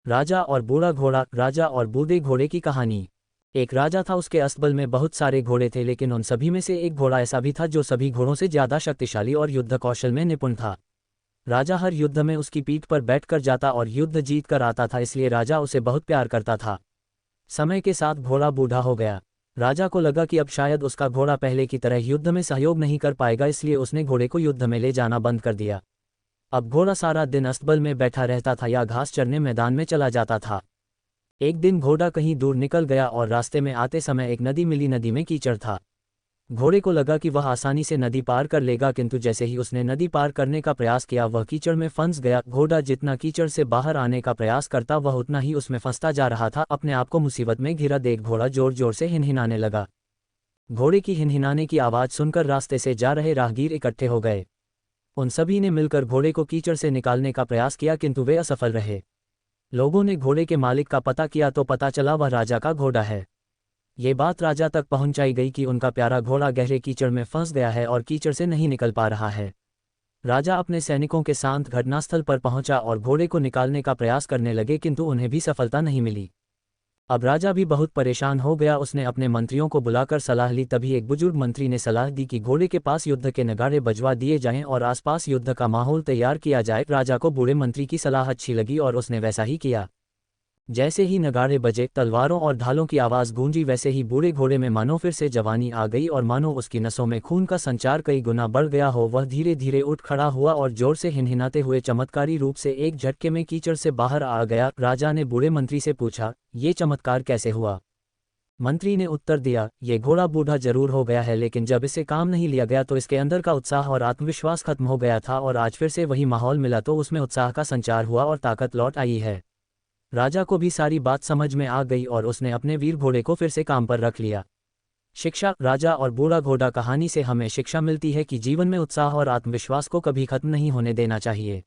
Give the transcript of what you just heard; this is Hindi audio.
राजा और बूढ़ा घोड़ा। राजा और बूढ़े घोड़े की कहानी। एक राजा था, उसके अस्तबल में बहुत सारे घोड़े थे, लेकिन उन सभी में से एक घोड़ा ऐसा भी था जो सभी घोड़ों से ज़्यादा शक्तिशाली और युद्ध कौशल में निपुण था। राजा हर युद्ध में उसकी पीठ पर बैठकर जाता और युद्ध जीत कर आता था, इसलिए राजा उसे बहुत प्यार करता था। समय के साथ घोड़ा बूढ़ा हो गया। राजा को लगा कि अब शायद उसका घोड़ा पहले की तरह युद्ध में सहयोग नहीं कर पाएगा, इसलिए उसने घोड़े को युद्ध में ले जाना बंद कर दिया। अब घोड़ा सारा दिन अस्तबल में बैठा रहता था या घास चरने मैदान में चला जाता था। एक दिन घोड़ा कहीं दूर निकल गया और रास्ते में आते समय एक नदी मिली। नदी में कीचड़ था। घोड़े को लगा कि वह आसानी से नदी पार कर लेगा, किंतु जैसे ही उसने नदी पार करने का प्रयास किया वह कीचड़ में फंस गया। घोड़ा जितना कीचड़ से बाहर आने का प्रयास करता वह उतना ही उसमें फंसता जा रहा था। अपने आप को मुसीबत में घिरा देख घोड़ा जोर जोर से हिनहिनाने लगा। घोड़े की हिनहिनाने की आवाज़ सुनकर रास्ते से जा रहे राहगीर इकट्ठे हो गए। उन सभी ने मिलकर घोड़े को कीचड़ से निकालने का प्रयास किया, किंतु वे असफल रहे। लोगों ने घोड़े के मालिक का पता किया तो पता चला वह राजा का घोड़ा है। ये बात राजा तक पहुंचाई गई कि उनका प्यारा घोड़ा गहरे कीचड़ में फंस गया है और कीचड़ से नहीं निकल पा रहा है। राजा अपने सैनिकों के साथ घटनास्थल पर पहुंचा और घोड़े को निकालने का प्रयास करने लगे, किंतु उन्हें भी सफलता नहीं मिली। अब राजा भी बहुत परेशान हो गया। उसने अपने मंत्रियों को बुलाकर सलाह ली। तभी एक बुजुर्ग मंत्री ने सलाह दी कि घोड़े के पास युद्ध के नगाड़े बजवा दिए जाएं और आसपास युद्ध का माहौल तैयार किया जाए। राजा को बूढ़े मंत्री की सलाह अच्छी लगी और उसने वैसा ही किया। जैसे ही नगाड़े बजे, तलवारों और ढालों की आवाज़ गूंजी, वैसे ही बूढ़े घोड़े में मानो फिर से जवानी आ गई और मानो उसकी नसों में खून का संचार कई गुना बढ़ गया हो। वह धीरे धीरे उठ खड़ा हुआ और जोर से हिनहिनाते हुए चमत्कारी रूप से एक झटके में कीचड़ से बाहर आ गया। राजा ने बूढ़े मंत्री से पूछा, ये चमत्कार कैसे हुआ? मंत्री ने उत्तर दिया, ये घोड़ा बूढ़ा जरूर हो गया है, लेकिन जब इसे काम नहीं लिया गया तो इसके अंदर का उत्साह और आत्मविश्वास खत्म हो गया था, और आज फिर से वही माहौल मिला तो उसमें उत्साह का संचार हुआ और ताकत लौट आई है। राजा को भी सारी बात समझ में आ गई और उसने अपने वीर घोड़े को फिर से काम पर रख लिया। शिक्षा। राजा और बूढ़ा घोड़ा कहानी से हमें शिक्षा मिलती है कि जीवन में उत्साह और आत्मविश्वास को कभी खत्म नहीं होने देना चाहिए।